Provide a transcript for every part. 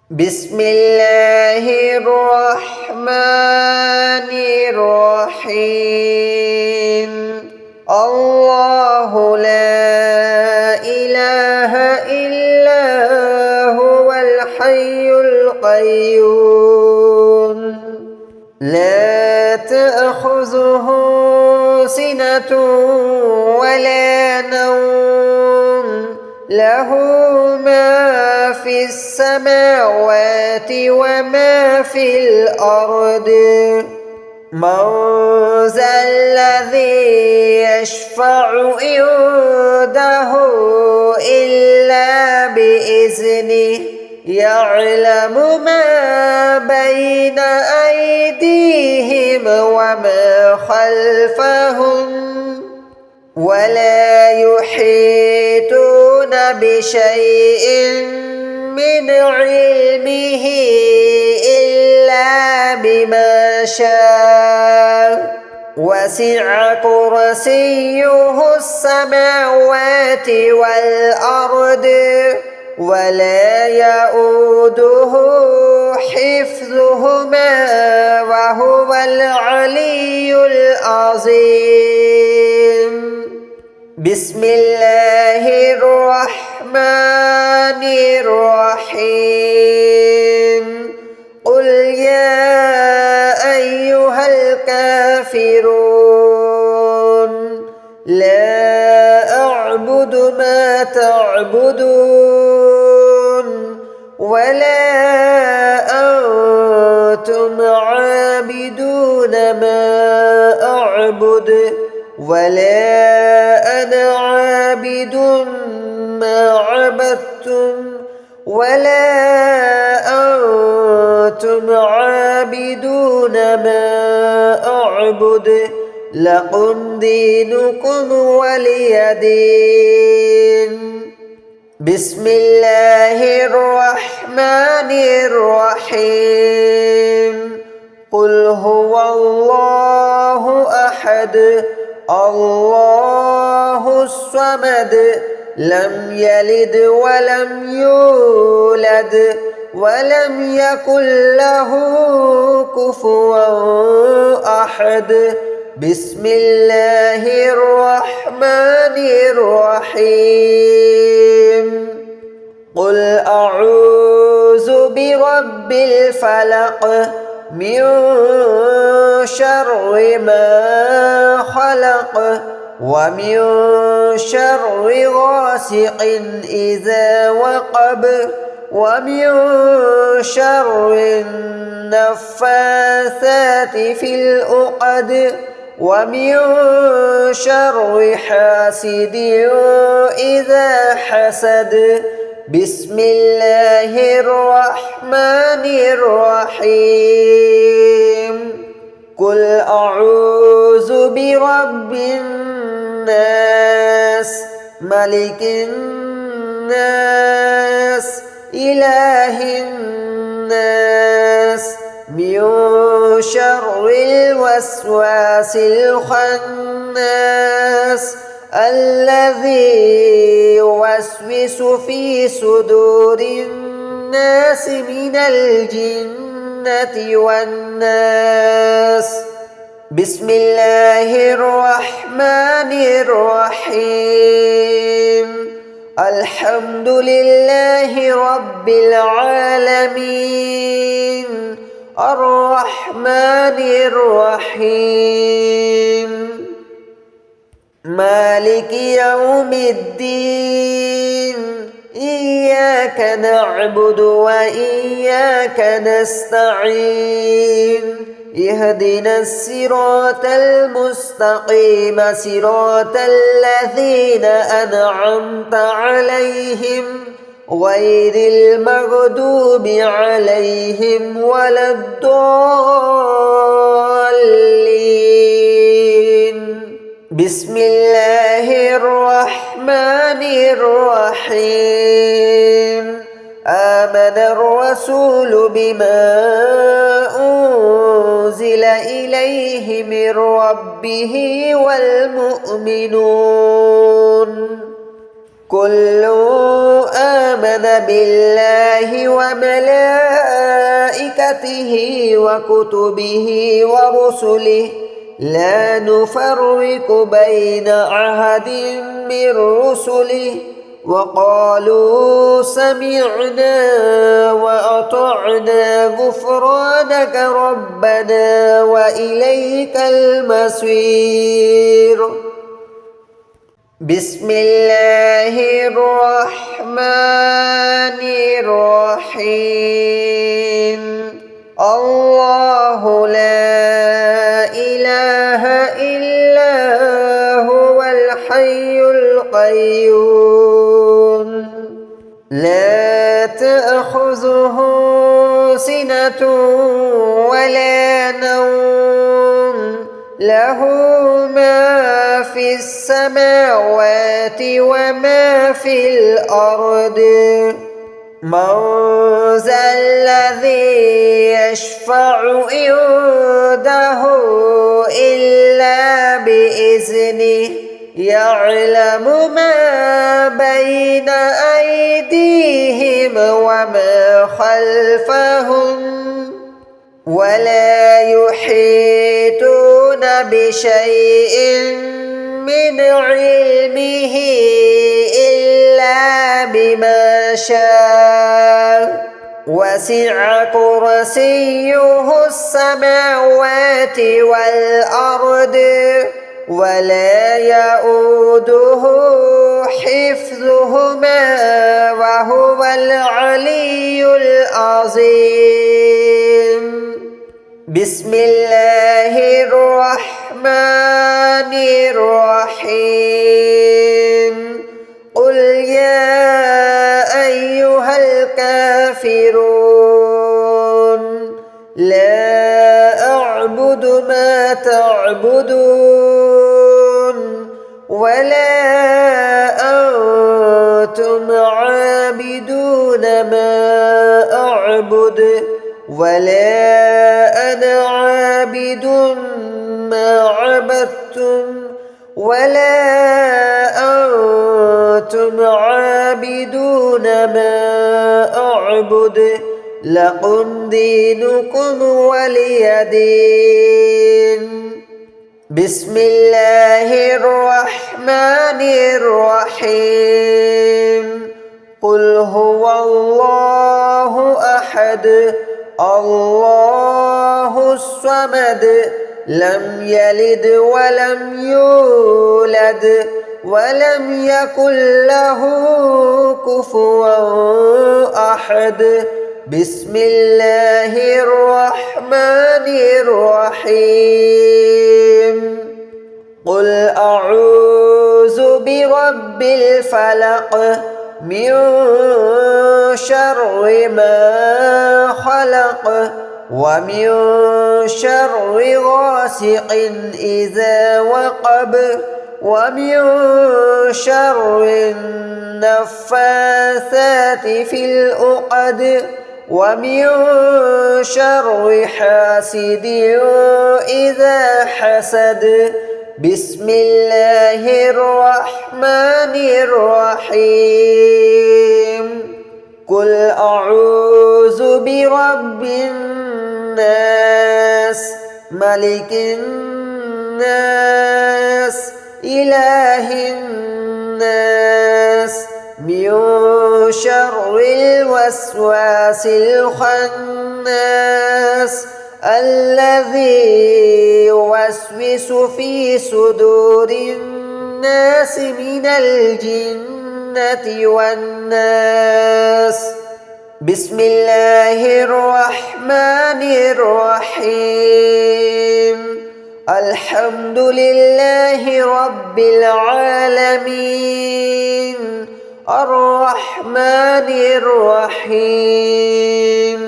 بسم الله الرحمن الرحيم. الله لا إله إلا هو الحي القيوم لا تأخذه سنة ولا نوم له ما في السماوات وما في الأرض من ذا الذي يشفع عنده إلا بإذنه يعلم ما بين أيديهم وما خلفهم ولا يحيطون بشيء من علمه إلا بما شاء وسع كرسيه السماوات والأرض ولا يؤوده حفظهما وهو العلي العظيم. بسم الله الرحمن الرحيم. قل يا أيها الكافرون لا أعبد ما تعبدون ولا أنتم عابدون ما أعبد ولا أنا عابد ما عبدتم ولا أنتم عابدون ما أعبد لكم دينكم ولي دين. بسم الله الرحمن الرحيم. قل هو الله أحد الله الصمد لم يلد ولم يولد ولم يكن له كفوا أحد. بسم الله الرحمن الرحيم. قل أعوذ برب الفلق من شر ما خلق ومن شر غاسق إذا وقب ومن شر النفاثات في العقد ومن شر حاسد إذا حسد. بسم الله الرحمن الرحيم. قل أعوذ برب الناس ملك الناس إله الناس من شر الوسواس الخناس الذي يوسوس في صدور الناس من الجنة والناس. بسم الله الرحمن الرحيم. الحمد لله رب العالمين الرحمن الرحيم مالك يوم الدين إياك نعبد وإياك نستعين اهدنا الصراط المستقيم صراط الذين أنعمت عليهم غير المغضوب عليهم ولا الضالين. بسم الله الرحمن الرحيم. آمن الرسول بما أنزل إليه من ربه والمؤمنون كل آمن بالله وملائكته وكتبه ورسله لا نفرق بين أحد من رسله وقالوا سمعنا وأطعنا غفرانك ربنا وإليك المصير. بسم الله الرحمن الرحيم. الله لا إله إلا هو الحي القيوم لا تأخذه سنة ولا نوم له ما في السماوات وما في الأرض من ذا الذي يشفع عنده إلا بإذنه يعلم ما بين أيديهم وما خلفهم ولا يحيطون بشيء من علمه إلا بما شاء وسع كرسيه السماوات والأرض ولا يؤوده حفظهما وهو العلي العظيم. بسم الله الرحمن الرحيم. قل يا أيها الكافرون لا أعبد ما تعبدون ولا أنتم عابدون ما أعبد ولا أنا عابد ما عبدتم ولا أنتم عابدون ما أعبد لكم دينكم ولي دين. بسم الله الرحمن الرحيم. قل هو الله أحد الله الصمد لم يلد ولم يولد ولم يكن له كفوا أحد. بسم الله الرحمن الرحيم. قل أعوذ برب الفلق من شر ما خلق ومن شر غاسق إذا وقب ومن شر النفاثات في العقد ومن شر حاسد إذا حسد. بسم الله الرحمن الرحيم. قل أعوذ برب الناس ملك الناس إله الناس من شر الوسواس الخناس الذي يوسوس في صدور الناس من الجنة والناس. بسم الله الرحمن الرحيم. الحمد لله رب العالمين الرحمن الرحيم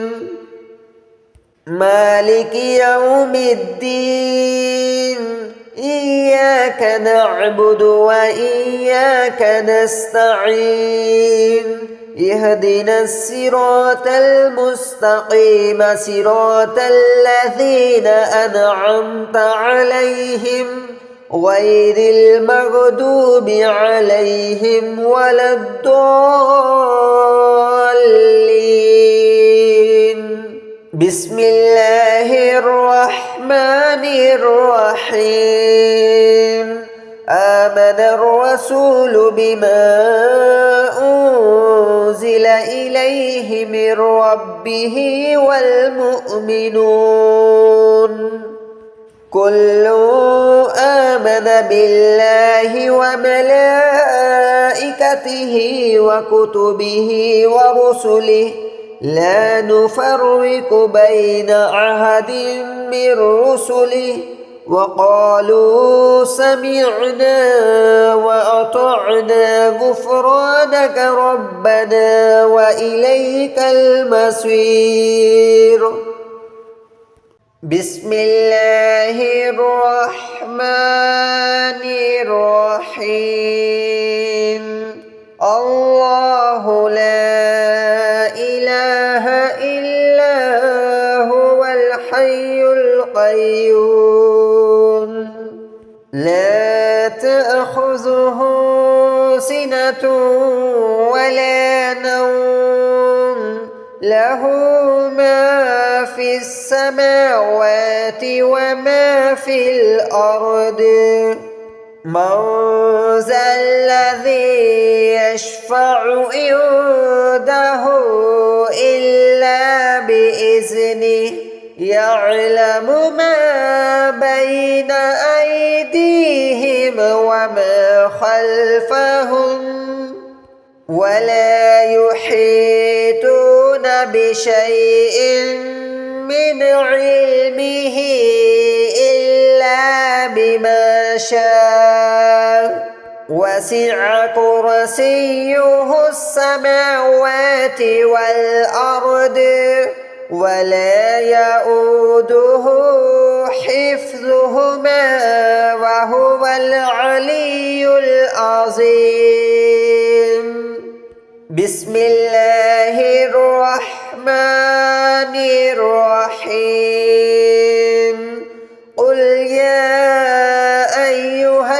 مالك يوم الدين إياك نعبد وإياك نستعين اهدنا الصراط المستقيم صراط الذين أنعمت عليهم غير المغضوب عليهم ولا الضالين. بسم الله الرحمن الرحيم. آمن الرسول بما أنزل إليه من ربه والمؤمنون كل آمن بالله وملائكته وكتبه ورسله لا نفرق بين أحد من رسله وقالوا سمعنا وأطعنا غفرانك ربنا وإليك المصير. بسم الله الرحمن الرحيم. الله لا إله إلا هو الحي القيوم لا تأخذه سنة ولا نوم له ما في السماوات وما في الأرض. من ذا الذي يشفع عنده إلا بإذنه يعلم ما بين أيديهم وما خلفهم ولا يحيطون بشيء من علمه إلا بما شاء وسع كرسيه السماوات والأرض ولا يؤوده حفظهما وهو العلي العظيم. بسم الله الرحمن الرحيم. قل يا أيها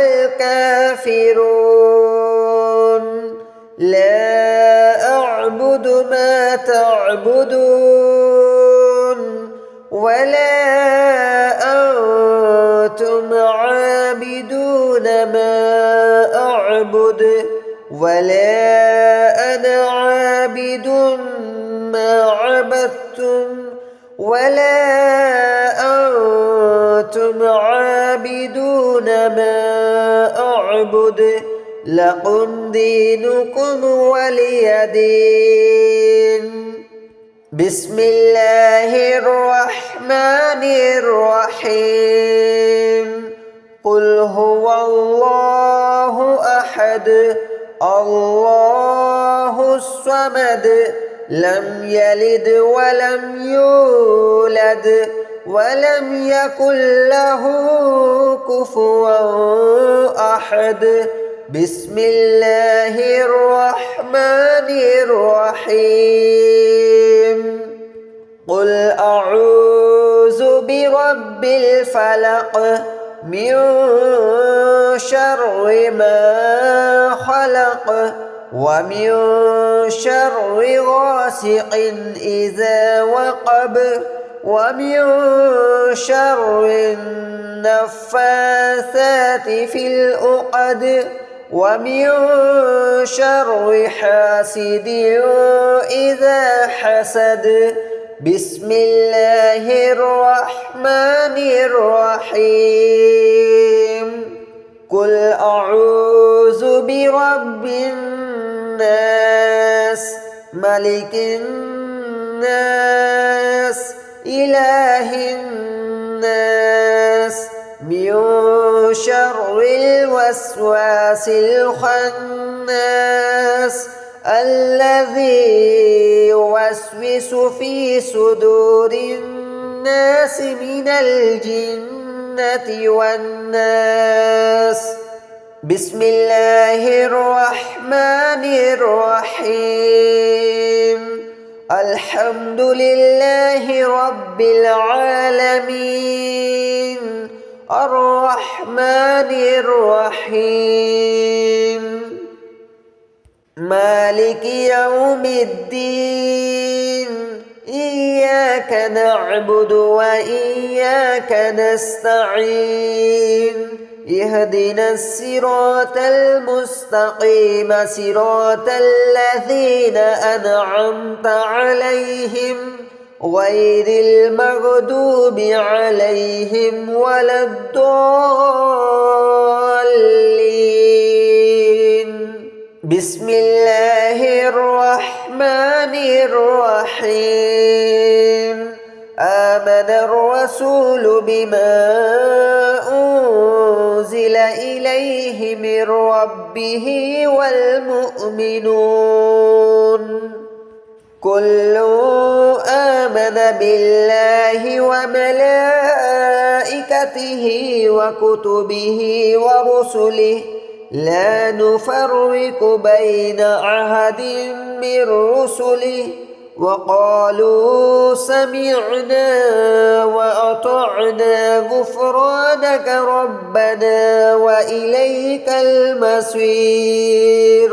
الكافرون لا أعبد ما تعبدون ولا أنتم عابدون ما أعبد ولا أنا عابد ما عبدتم ولا أنتم عابدون ما أعبد لكم دينكم ولي دين. بسم الله الرحمن الرحيم. قل هو الله أحد الله الصمد لم يلد ولم يولد ولم يكن له كفوا أحد. بسم الله الرحمن الرحيم. قل أعوذ برب الفلق من شر ما خلق ومن شر غاسق إذا وقب ومن شر النفاثات في العقد ومن شر حاسد إذا حسد. بسم الله الرحمن الرحيم. قل أعوذ برب الناس ملك الناس إله الناس من شر الوسواس الخناس الذي يوسوس في صدور الناس من الجنة والناس. بسم الله الرحمن الرحيم. الحمد لله رب العالمين الرحمن الرحيم مالك يوم الدين إياك نعبد وإياك نستعين اهدنا الصراط المستقيم صراط الذين أنعمت عليهم غير المغضوب عليهم ولا الضالين بسم الله الرحمن الرحيم آمن الرسول بما أنزل إليه من ربه والمؤمنون كل آمن بالله وملائكته وكتبه ورسله لا نفرق بين أحد من رسله وقالوا سمعنا وأطعنا غفرانك ربنا وإليك المصير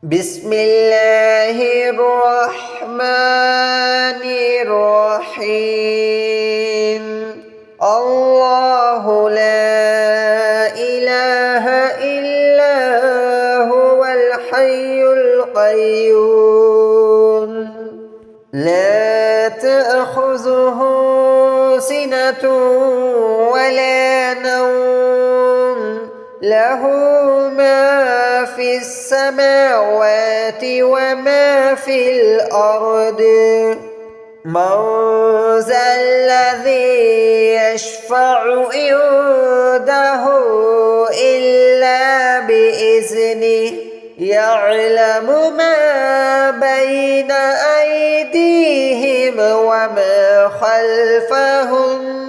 بسم الله الرحمن الرحيم الله لا إله إلا هو الحي القيوم لا تأخذه سنة ولا نوم له ما في السماوات وما في الأرض من ذا الذي يشفع عنده إلا بإذنه يعلم ما بين أيديهم وما خلفهم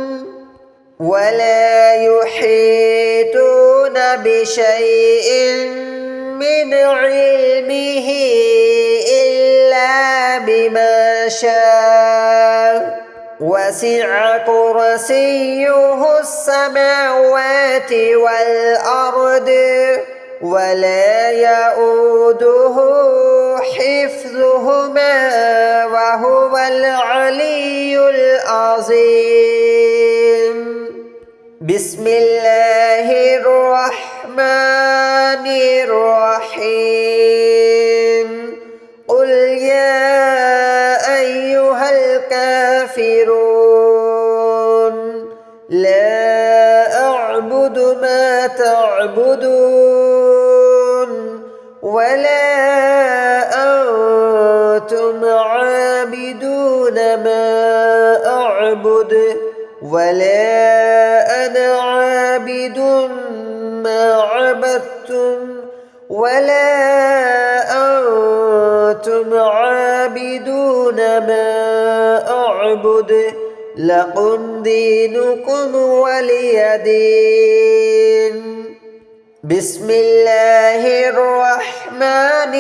ولا يحيطون بشيء من علمه إلا بما شاء وسع كرسيه السماوات والأرض ولا يؤوده حفظهما وهو العلي العظيم بسم الله الرحمن الرحيم قل يا أيها الكافرون لا أعبد ما تعبدون ولا أنتم عابدون ما أعبد ولا أنا عابد ما عبدتم ولا أنتم عابدون ما أعبد لكم دينكم ولي دين بسم الله الرحمن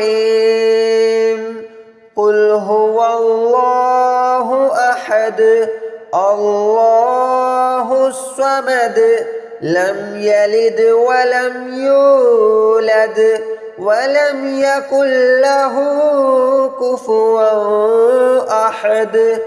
الرحيم قل هو الله أحد الله الصمد لم يلد ولم يولد ولم يكن له كفوا أحد